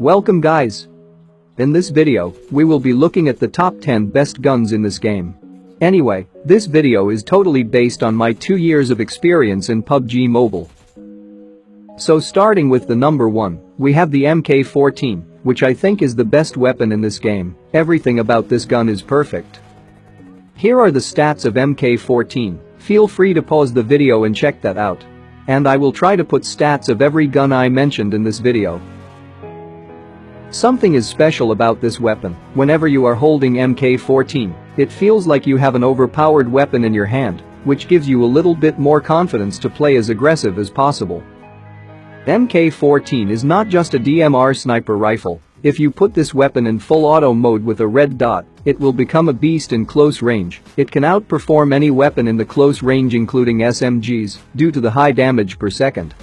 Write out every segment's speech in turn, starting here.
Welcome guys! In this video, we will be looking at the top 10 best guns in this game. Anyway, this video is totally based on my 2 years of experience in PUBG Mobile. So starting with the number 1, we have the MK14, which I think is the best weapon in this game. Everything about this gun is perfect. Here are the stats of MK14, feel free to pause the video and check that out. And I will try to put stats of every gun I mentioned in this video. Something is special about this weapon. Whenever you are holding MK14, it feels like you have an overpowered weapon in your hand, which gives you a little bit more confidence to play as aggressive as possible. MK14 is not just a DMR sniper rifle. If you put this weapon in full auto mode with a red dot, it will become a beast in close range. It can outperform any weapon in the close range including SMGs due to the high damage per second.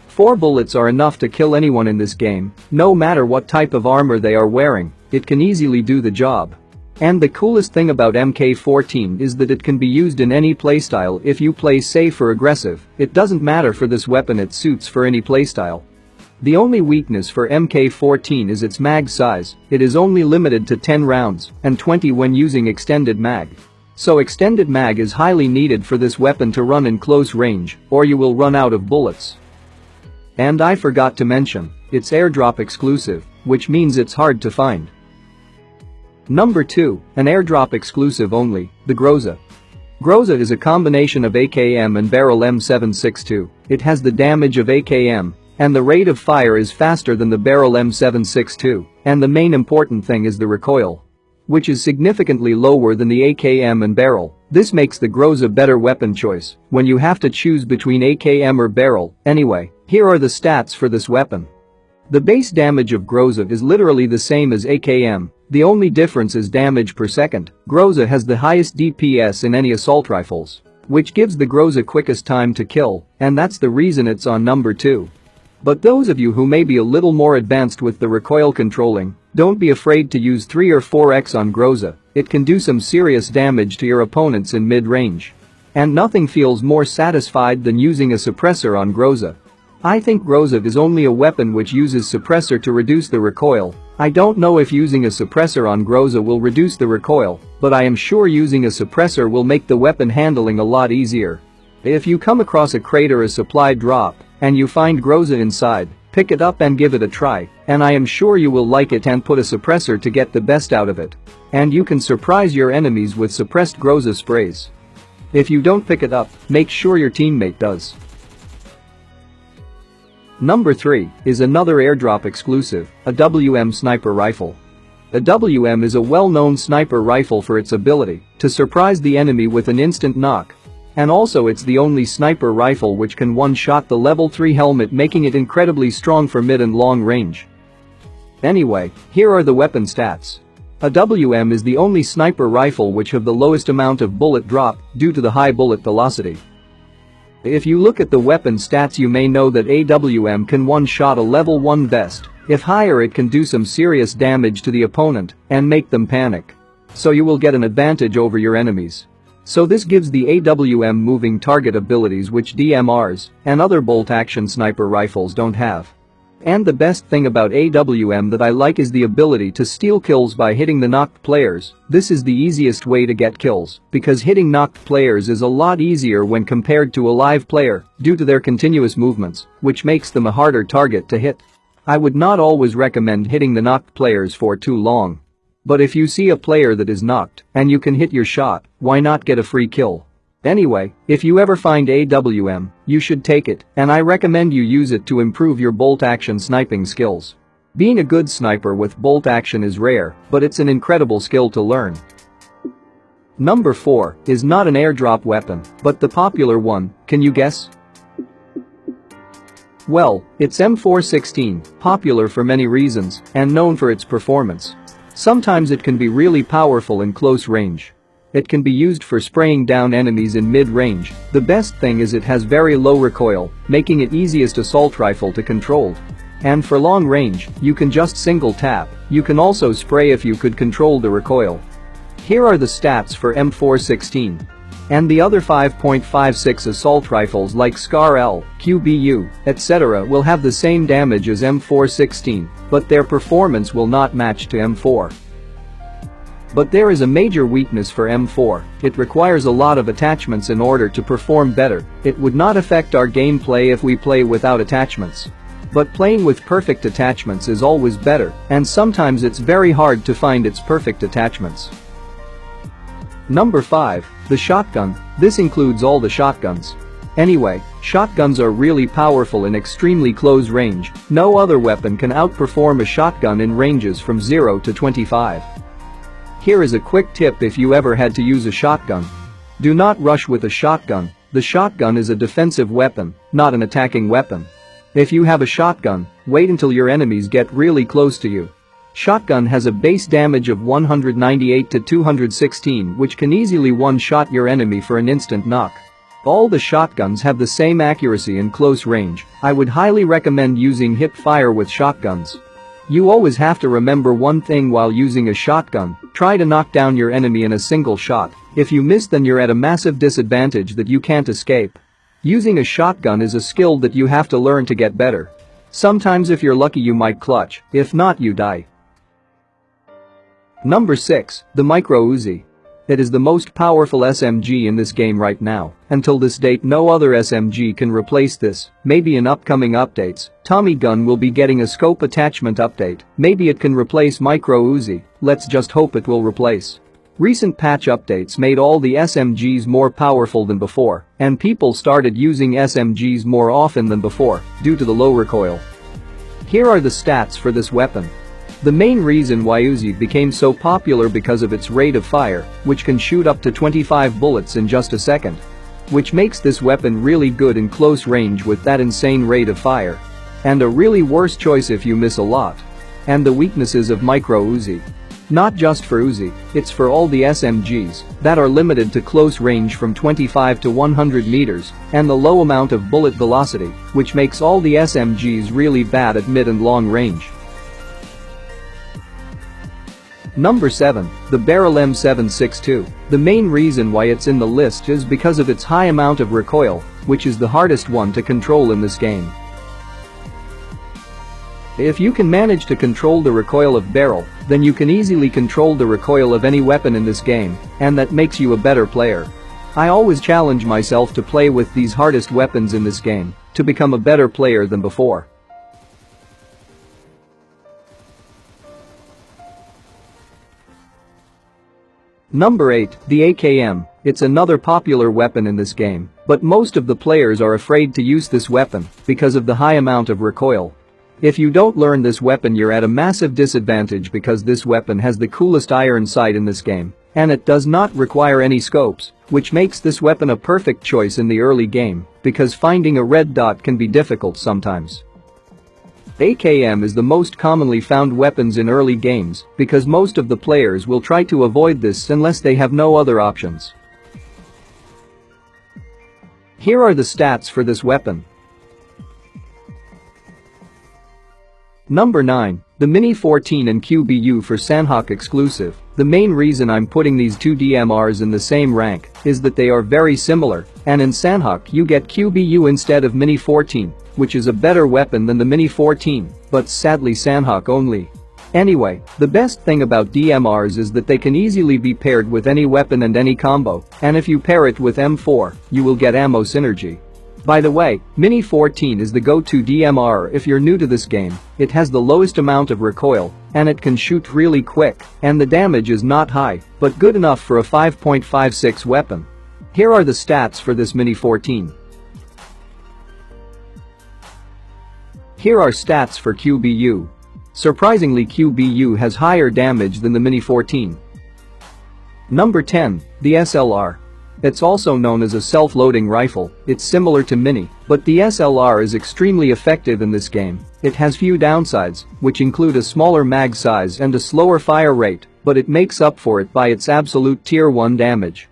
4 bullets are enough to kill anyone in this game, no matter what type of armor they are wearing, it can easily do the job. And the coolest thing about MK14 is that it can be used in any playstyle if you play safe or aggressive, it doesn't matter for this weapon, it suits for any playstyle. The only weakness for MK14 is its mag size, it is only limited to 10 rounds and 20 when using extended mag. So extended mag is highly needed for this weapon to run in close range, or you will run out of bullets. And I forgot to mention, it's airdrop exclusive, which means it's hard to find. Number 2, an airdrop exclusive only, the Groza. Groza is a combination of AKM and barrel M762. It has the damage of AKM, and the rate of fire is faster than the barrel M762, and the main important thing is the recoil, which is significantly lower than the AKM and barrel. This makes the Groza a better weapon choice when you have to choose between AKM or barrel. Anyway, here are the stats for this weapon. The base damage of Groza is literally the same as AKM, the only difference is damage per second. Groza has the highest DPS in any assault rifles, which gives the Groza quickest time to kill, and that's the reason it's on number 2. But those of you who may be a little more advanced with the recoil controlling, don't be afraid to use 3 or 4x on Groza, it can do some serious damage to your opponents in mid-range. And nothing feels more satisfied than using a suppressor on Groza. I think Groza is only a weapon which uses suppressor to reduce the recoil. I don't know if using a suppressor on Groza will reduce the recoil, but I am sure using a suppressor will make the weapon handling a lot easier. If you come across a crate or a supply drop, and you find Groza inside, pick it up and give it a try, and I am sure you will like it and put a suppressor to get the best out of it. And you can surprise your enemies with suppressed Groza sprays. If you don't pick it up, make sure your teammate does. Number 3 is another airdrop exclusive, a WM sniper rifle. A WM is a well-known sniper rifle for its ability to surprise the enemy with an instant knock. And also it's the only sniper rifle which can one-shot the level 3 helmet, making it incredibly strong for mid and long range. Anyway, here are the weapon stats. A WM is the only sniper rifle which have the lowest amount of bullet drop due to the high bullet velocity. If you look at the weapon stats you may know that AWM can one-shot a level 1 vest. If higher it can do some serious damage to the opponent and make them panic. So you will get an advantage over your enemies. So this gives the AWM moving target abilities which DMRs and other bolt-action sniper rifles don't have. And the best thing about AWM that I like is the ability to steal kills by hitting the knocked players. This is the easiest way to get kills, because hitting knocked players is a lot easier when compared to a live player, due to their continuous movements, which makes them a harder target to hit. I would not always recommend hitting the knocked players for too long. But if you see a player that is knocked, and you can hit your shot, why not get a free kill? Anyway, if you ever find AWM, you should take it, and I recommend you use it to improve your bolt-action sniping skills. Being a good sniper with bolt-action is rare, but it's an incredible skill to learn. Number 4 is not an airdrop weapon, but the popular one, can you guess? Well, it's M416, popular for many reasons, and known for its performance. Sometimes it can be really powerful in close range. It can be used for spraying down enemies in mid-range. The best thing is it has very low recoil, making it easiest assault rifle to control. And for long range, you can just single tap. You can also spray if you could control the recoil. Here are the stats for M416. And the other 5.56 assault rifles like SCAR L, QBU, etc. will have the same damage as M416, but their performance will not match to M4. But there is a major weakness for M4, it requires a lot of attachments in order to perform better. It would not affect our gameplay if we play without attachments. But playing with perfect attachments is always better, and sometimes it's very hard to find its perfect attachments. Number 5. The shotgun. This includes all the shotguns. Anyway, shotguns are really powerful in extremely close range. No other weapon can outperform a shotgun in ranges from 0 to 25. Here is a quick tip if you ever had to use a shotgun. Do not rush with a shotgun. The shotgun is a defensive weapon, not an attacking weapon. If you have a shotgun, wait until your enemies get really close to you. Shotgun has a base damage of 198 to 216, which can easily one-shot your enemy for an instant knock. All the shotguns have the same accuracy in close range. I would highly recommend using hip fire with shotguns. You always have to remember one thing while using a shotgun: try to knock down your enemy in a single shot. If you miss, then you're at a massive disadvantage that you can't escape. Using a shotgun is a skill that you have to learn to get better. Sometimes if you're lucky you might clutch, if not you die. Number 6. The Micro Uzi. It is the most powerful SMG in this game right now. Until this date no other SMG can replace this. Maybe in upcoming updates, Tommy Gun will be getting a scope attachment update. Maybe it can replace Micro Uzi, let's just hope it will replace. Recent patch updates made all the SMGs more powerful than before, and people started using SMGs more often than before, due to the low recoil. Here are the stats for this weapon. The main reason why Uzi became so popular because of its rate of fire, which can shoot up to 25 bullets in just a second. Which makes this weapon really good in close range with that insane rate of fire. And a really worse choice if you miss a lot. And the weaknesses of Micro Uzi. Not just for Uzi, it's for all the SMGs that are limited to close range from 25 to 100 meters, and the low amount of bullet velocity, which makes all the SMGs really bad at mid and long range. Number 7. The Barrel M762. The main reason why it's in the list is because of its high amount of recoil, which is the hardest one to control in this game. If you can manage to control the recoil of barrel, then you can easily control the recoil of any weapon in this game, and that makes you a better player. I always challenge myself to play with these hardest weapons in this game, to become a better player than before. Number 8. The AKM. It's another popular weapon in this game, but most of the players are afraid to use this weapon because of the high amount of recoil. If you don't learn this weapon you're at a massive disadvantage because this weapon has the coolest iron sight in this game, and it does not require any scopes, which makes this weapon a perfect choice in the early game, because finding a red dot can be difficult sometimes. AKM is the most commonly found weapons in early games because most of the players will try to avoid this unless they have no other options. Here are the stats for this weapon. Number 9. The Mini 14 and QBU for Sanhok exclusive. The main reason I'm putting these two DMRs in the same rank is that they are very similar, and in Sanhok you get QBU instead of Mini 14, which is a better weapon than the Mini 14, but sadly Sanhok only. Anyway, the best thing about DMRs is that they can easily be paired with any weapon and any combo, and if you pair it with M4, you will get ammo synergy. By the way, Mini 14 is the go-to DMR if you're new to this game. It has the lowest amount of recoil, and it can shoot really quick, and the damage is not high, but good enough for a 5.56 weapon. Here are the stats for this Mini 14. Here are stats for QBU. Surprisingly QBU has higher damage than the Mini 14. Number 10. The SLR. It's also known as a self-loading rifle. It's similar to Mini, but the SLR is extremely effective in this game. It has few downsides, which include a smaller mag size and a slower fire rate, but it makes up for it by its absolute tier 1 damage.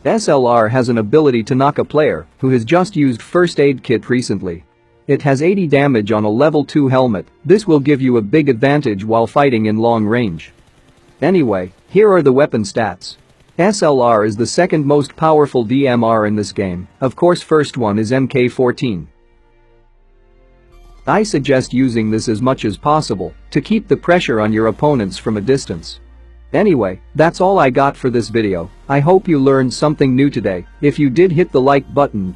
SLR has an ability to knock a player who has just used first aid kit recently. It has 80 damage on a level 2 helmet. This will give you a big advantage while fighting in long range. Anyway, here are the weapon stats. SLR is the second most powerful DMR in this game, of course first one is MK14. I suggest using this as much as possible to keep the pressure on your opponents from a distance. Anyway, that's all I got for this video. I hope you learned something new today. If you did, hit the like button.